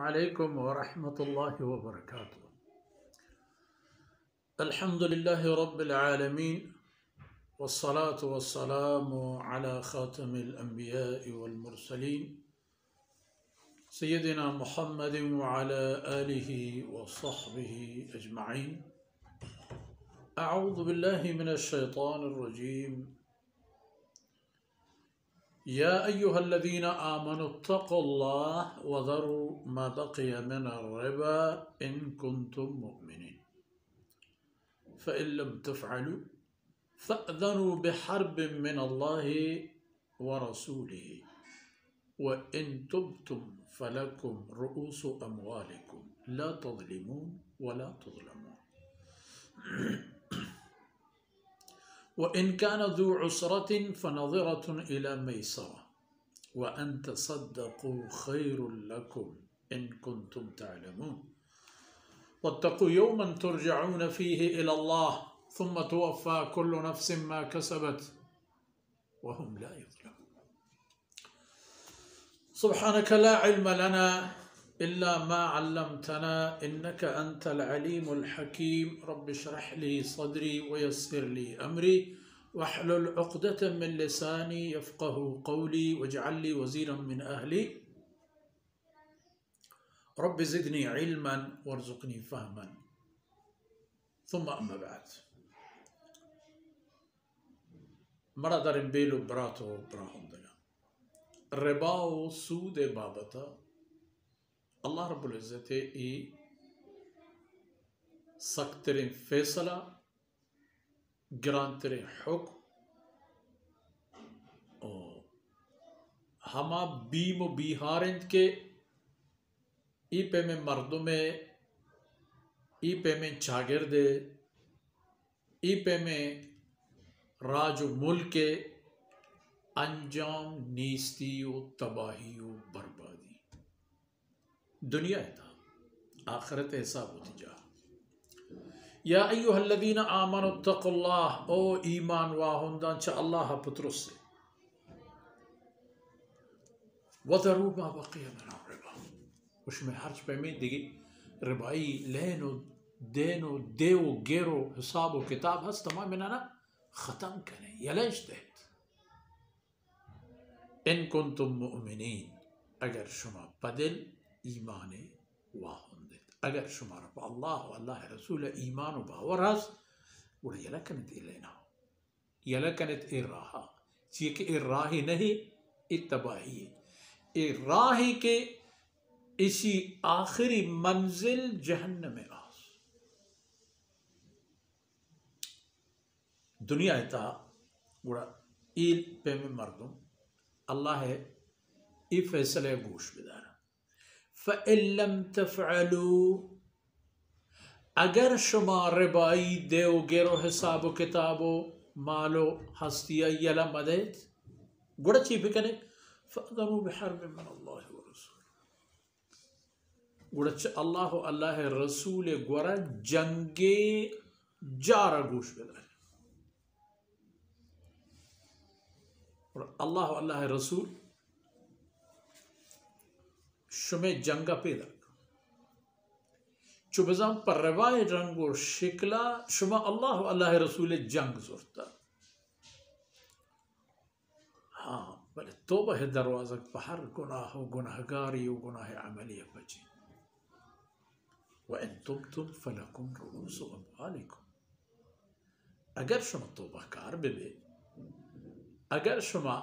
अलैकुम वरहमतुल्लाहि वबरकातुहू। अल्हम्दुलिल्लाहि रब्बिल आलमीन वस्सलातु वस्सलामु अला खातमिल अंबियाइ वल मुरसलीन सय्यदिना मुहम्मदिन व अला आलिहि व सहबिहि अजमईन। अऊज़ु बिल्लाहि मिनश शैतानिर रजीम। या अय्युहल्लज़ीना आमनुत्तक़ुल्लाह व ज़रू मा बक़िय मिनर रिबा इन कुंतुम मुमिनीन फ़इन लम तफ़अलू फ़अज़नू बिहर्बिन मिनल्लाहि व रसूलिहि व इन तुब्तुम फ़लकुम रुऊसु अमवालिकुम ला तज़लिमून व ला तुज़लमून व इन कान ज़ू उसरतिन फ़नज़िरतुन इला मयसरा व अन तसद्दक़ू खैरुल लकुम इन कुंतुम तअलमून वत्तक़ू यौमन तुरजऊन फ़ीहि इलल्लाह सुम्मा तुवफ़्फ़ा कुल्लु नफ़्सिन मा कसबत व हुम ला युज़लमून। सुब्हानक ला इल्म लना इल्ला मा अल्लमतना इन्नका अंतल अलीमुल हकीम। रब्बि इश्रह ली सदरी व यस्सिर ली अमरी वहलुल उक़दतम मिन लिसानी यफ़क़हू क़ौली वजअल ली वज़ीरन मिन अहली रब्बि ज़िदनी इल्मन वरज़ुक़नी फ़हमन। सुम्मा अम्मा बअद। मरा दरिन बेलु ब्रातो ब्राहुंदगा रिबाओ सूद बाबता अल्लाह रब्बुल इज़्ज़त ई सख्त तरीन फैसला गिरान तरीन हुक्म और हमा बीम बिहारिंद के ई पे में मर्दुमे ई पे में चागिरदे ई पे में राज मुल्क अंजाम नीस्ती व तबाही व बर्बादी दुनिया था आखिरत हिसाब होती जा। या अय्युहल्लज़ीना आमनुत्तक़ुल्लाह ओ ईमान वाहुंदा च अल्लाह पुत्रुस से वज़रू मा बक़िय मिनर रिबा उसमें हर्ज पे में दिगी रिबाई लेनो देनो देव गेरो हिसाब व किताब हस तमाम मिनाना ख़त्म करें यलज देत इन कुंतुम मुमिनीन अगर शुमा पदिल ईमान वाहुंदित अगर शुमा रब अल्लाह व अल्लाह रसूल ईमान व बावर हस उड़ यलकनत इलेना यलकनत इराहा चीज़ के इराही नहीं इत्तबाही इराही के इसी आखिरी मंजिल जहन्नम में आस दुनिया था गुड़ा ईल पे में मर्दुम अल्लाह है ई फैसले गोश बिदार फ़इन लम तफ़अलू अगर शुमा रिबाई देव गेरो हिसाब किताबो मालो हस्तिया यला मदद गुड़ा चीफ कने फ़अज़नू बिहर्बिन मिनल्लाहि व रसूल गुड़ा अल्लाह अल्लाह रसूल गुरा जंगे जारा गोश बिदार अल्लाह अल्लाह रसूल शुमे जंगा पैदा चुबजाम पर रवाय रंग और शिकला शुमा अल्लाह अल्लाह रसूल जंग जोरता हाँ बले तोबा है दरवाज़ा पहर गुनाह गुनाहगारी व गुनाह अमलिया बची व इन तुब्तुम फलकुम रुऊसु अमवालिकुम अगर शुमा तोबा कार बेबे अगर शुमा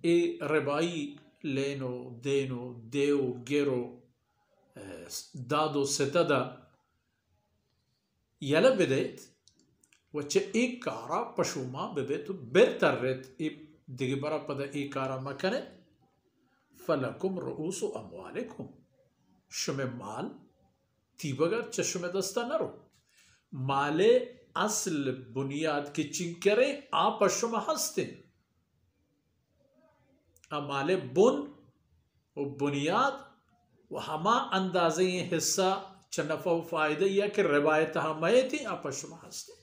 ए रिबाई लेनो देनो देव गेरो दादो सितदा यला बिदेत वच्चे एक कारा पशुमा बिबे तो बेहतर रेत दिगे बरा पदा एक कारा मकने फलकुम रुऊसु अमवालिकुम शुमे माल तीबगर चशुमे दस्ता नरो माले असल बुनियाद की चिंकरे आप पशुमा हंसते अमाले बुन व बुनियाद व हमा अंदाजे हिस्सा चनफ़ा व फ़ायदे या कि रिवायत हमाये थी आप शुमा हंसते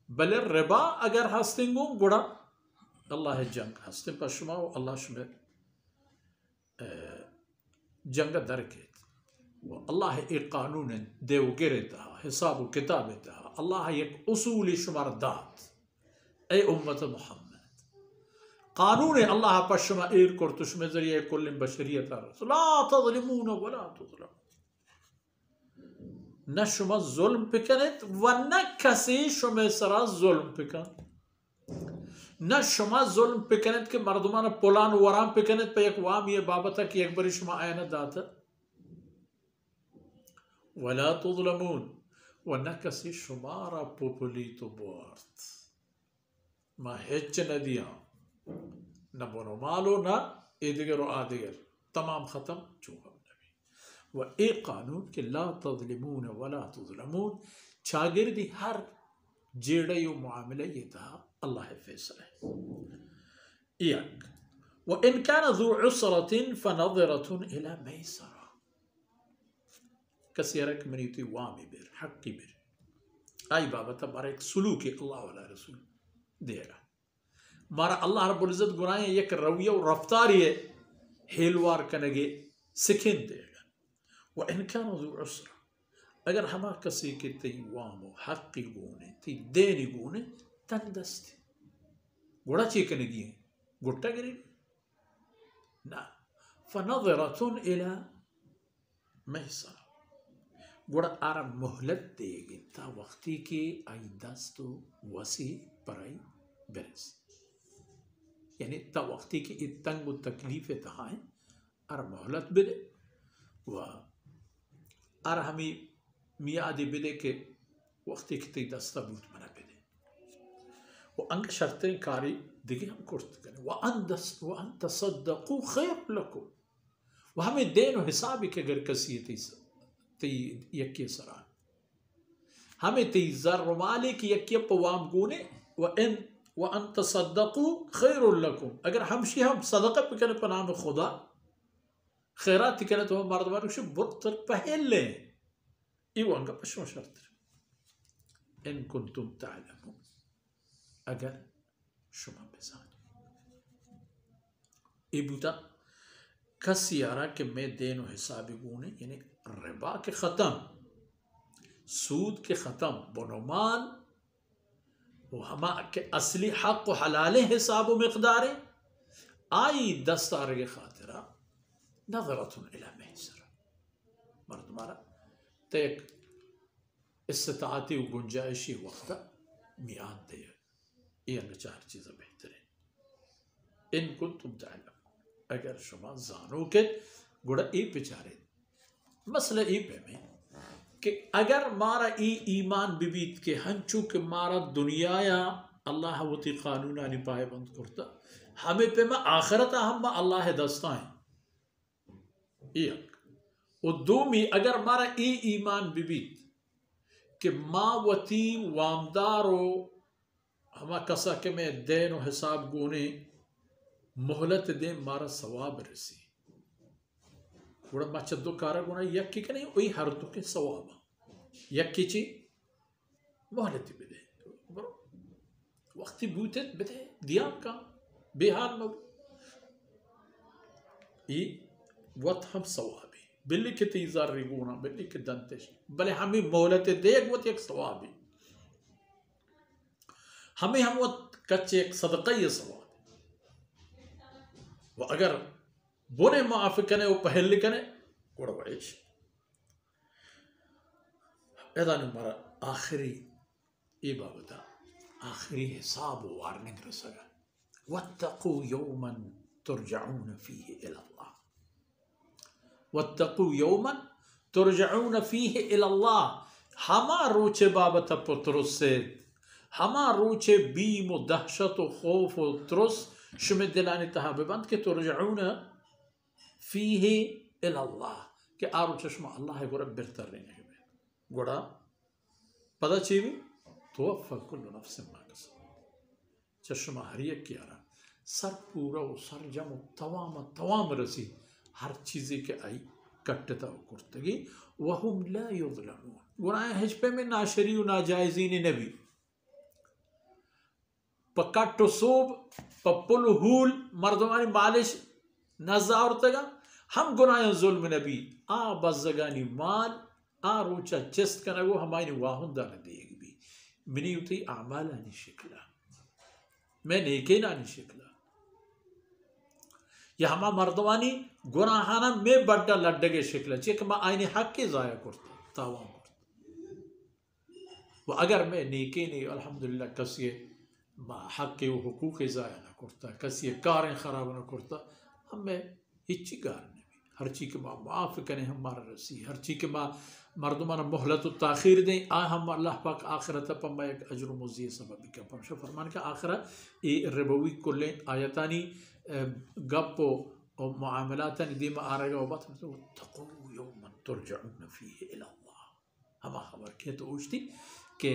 बले रिबा अगर हंसतेंगो गुड़ा अल्लाह जंग हंसते पशुमा व अल्लाह शुमे जंग दरकेत व अल्लाह एक कानून देवगिरता हिसाब व किताबता अल्लाह एक उसूल शुमार दात ए उम्मत मोहम्मद कानून अल्लाह पशमा एर कर तुष्मे जरिए कुल बशरियत ला तज़लिमून वला तुज़लमून न शुमा जुल्म पिकनत व न कसी शुमे सरा जुल्म पिकन न शुमा जुल्म पिकनत के मर्दमान पुलान वराम पिकनत पे एक वाम ये बाबता कि एक बरी शुमा आयना दाता वला तुज़लमून व न कसी शुमारा पुपली तो बोर्त मा हेच न दिया न बोनो मालो न एदिगर व आदिगर तमाम खत्म चूहा व एक कानून के ला तज़लिमून वला तुज़लमून शागिर्दी हर जेड़े यो मामले ये था अल्लाह फैसला एक व इन कान ज़ू उसरतिन फनज़रतुन इला मैसरा कसीरक मनीती वामी बिर हक्की बिर आई बाबत बार एक सुलूक अल्लाह वाला रसूल देगा मारा अल्लाह रब्बुल इज़्ज़त गुनाहे एक रवैया और रफ्तार ये हेलवार कनगे सिखिन देगा व इनकान उसरा अगर हमा कसी के तई वामो हक़ी गुने तई देनी गुने तंदस्ती गुड़ा चीकने गिए गुट्टा गिरी ना फनज़रतुन इला मैसरा गुड़ा आरा मोहलत देगी ता वक्ती के आई दस्तो वसी पराई बेरस यानी ता वक्ती की इतंग तकलीफ तहाए आरा मोहलत बिदे व आर हमी मियादी बिदे के वक्ती की दस्ता बूत मना बिदे वो अंग शर्तें कारी दिखे हम कुर्त करें व अन तसद्दक़ू खैर लकुम व हमें देन व हिसाब के अगर कसी ती यक्के सरा हमें ती ज़र माले की यक्के पवाम गुने व अन तसद्दक़ू खैर लकुम अगर हमशी हम सदक़ा पे करे पनाम खुदा खैरात कने तो मर्दवार शु बुतर पहले इवंगा पशो शर्त इन कुंतुम तालमून अगर शुमा बेजान इबुता कसियारा के मैं देन व हिसाब गुने यानी रिबा के ख़त्म सूद के ख़त्म बनोमान वो हमा के असली हक़ व हलाले हिसाब व मिक़दारे आई दस्तार के खातिरा नज़रतुन इला मैसरा मर्द मारा तेक इस्तिताअती व गुंजाइशी वक्त मियाद दे ये अंग चार चीज़ें बेहतर है इन कुंतुम तालमून अगर शुमा जानो के गुड़ा ई पिचारे मसला ई पे में कि अगर मारा ई ईमान बिबीत के हंचू के मारा दुनिया या अल्लाह वती कानूना निपाए बंद करता हमें पे में आखिरत हम अल्लाह दस्ताएं उदूमी अगर मारा ई ईमान बिबीत कि माँ वती वामदारो हमा कसा के में देन व हिसाब गुने मोहलत दे मारा सवाब रसी गुड़ा मचदो कारा गुना यक्की के नहीं वही हर तो के सवाब यक्की ची मोहलत बिदे वक्ती बूते बिदे दिया का बेहाल मब ई वत हम सवाबी बिल्ली के तीजार रिगुना बिल्ली के दंतेश भले हमें मोहलत देख वत एक सवाबी हमें हम वत कच्चे एक सदका ये सवाब वो अगर बोने माफ कने वो पहले कने गुड़वाइश ऐसा नहीं मारा आखिरी ये बाबता आखिरी हिसाब वार्निंग रसगा वत्तकू यौमन तुरजाऊन फीह इलल्लाह वत्तकू यौमन तुरजाऊन फीह इलल्लाह हमा रोचे बाबता पुत्रुस से हमा रोचे बीम व दहशत व खौफ व त्रुस शुमे दिलानी तहाबंद के तुरजाऊन फीह इलल्लाह के आरो चश्मा अल्लाह गुरा बेहतर रहने के गुड़ा पता चीवी तोफ़ा कुल्लु नफ्सिन मा कसबत चश्मा हरियक किया रहा सर पूरा वो सर जम तवाम रसी हर चीज़ के आई कट्टता कुर्तगी वहुम ला युज़लमून गुनाह हिजपे में नाशरी व नाजायज़ीन नबी पक्का सोब पपुल हूल मर्दमानी मालिश नजा और तगा हम गुनाह जुल्म नबी आ बज़गानी माल आ रोचा चेस्ट कनगो हमारी वाहुंदा न देगी भी मिनी उठी आमाला नि शिकला मैं नेके ना नि शिकला या हमा मर्दवानी गुनाहाना में बड्डा लड्डगे शिकला चेक मा आईने हक के जाया करता तावाम करता वो अगर मैं नेके नहीं अल्हम्दुलिल्लाह कसिए मा हक के हुकूक जाया ना करता कसिए कारें खराब ना करता हमें हिच्ची कार नहीं हर चीज़ के माँ माफ़ करें हमारा रसी हर चीज़ के माँ मर्दमाना मोहलत ताखीर दें आ हम अल्लाह पाक आखिरत पम्मा एक अजर मुज़ी सबब का पमशा फरमान का आखिरा ए रबवी कुल्ले आयतानी गप्पो और मामलातन दीमा आ रहेगा और बात तो तक़ू यौमन तुरजऊन फीहि इला अल्लाह हमा खबर के तो उठती के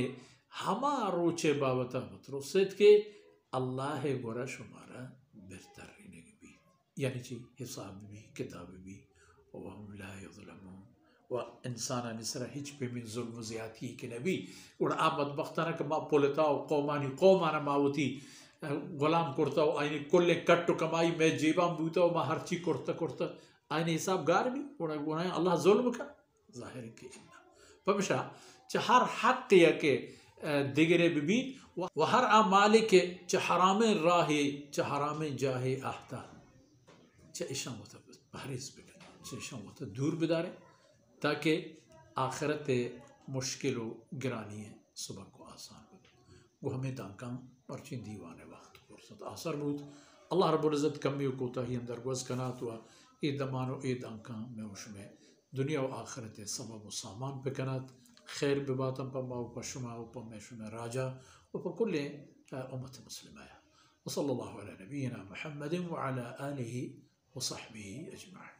हमा रोचे बाबता मतरोसेत के अल्लाह गोरा शुमारा बेहतर यानी जी हिसाब भी किताब भी वहम ला युज़लमून व इंसान निसरा हिच पे में जुल्म ज़्यादती के नबी और आप बदबख्ताना के मा पोलताओ कौमानी कौमाना मावती गुलाम करता हो आइने कुल्ले कट्टो कमाई मैं जेबाम बूता हो मा हर चीज करता करता आइने हिसाब गार भी और गुनाह अल्लाह जुल्म का ज़ाहिर के इन्ना पमशा चहर हक या के दिगरे भी व हर अमाले के चहरामे राहे चहरामे जाहे आहता इशां वता परहेज़ बिकन इशां वता दूर बिदारे ताकि आखिरत मुश्किल गिरानी है सुबह को आसान हो वो हमें दाकां पर्ची दीवाने वक्त फुर्सत आसर बहुत अल्लाह रब्बुल इज़्ज़त कमी कोता ही अंदर गोज़ कनात हुआ ए दमानो ए दाकां में उसमें दुनिया व आखिरत सबब व सामान पे कनात खैर बिबातम पम्मा व पशुमा व पम्मे शुमे राजा व पकुल्ले उम्मत मुस्लिमा वसल्लल्लाहु अला नबीना मुहम्मद व अला आलिहि وصحبه أجمعين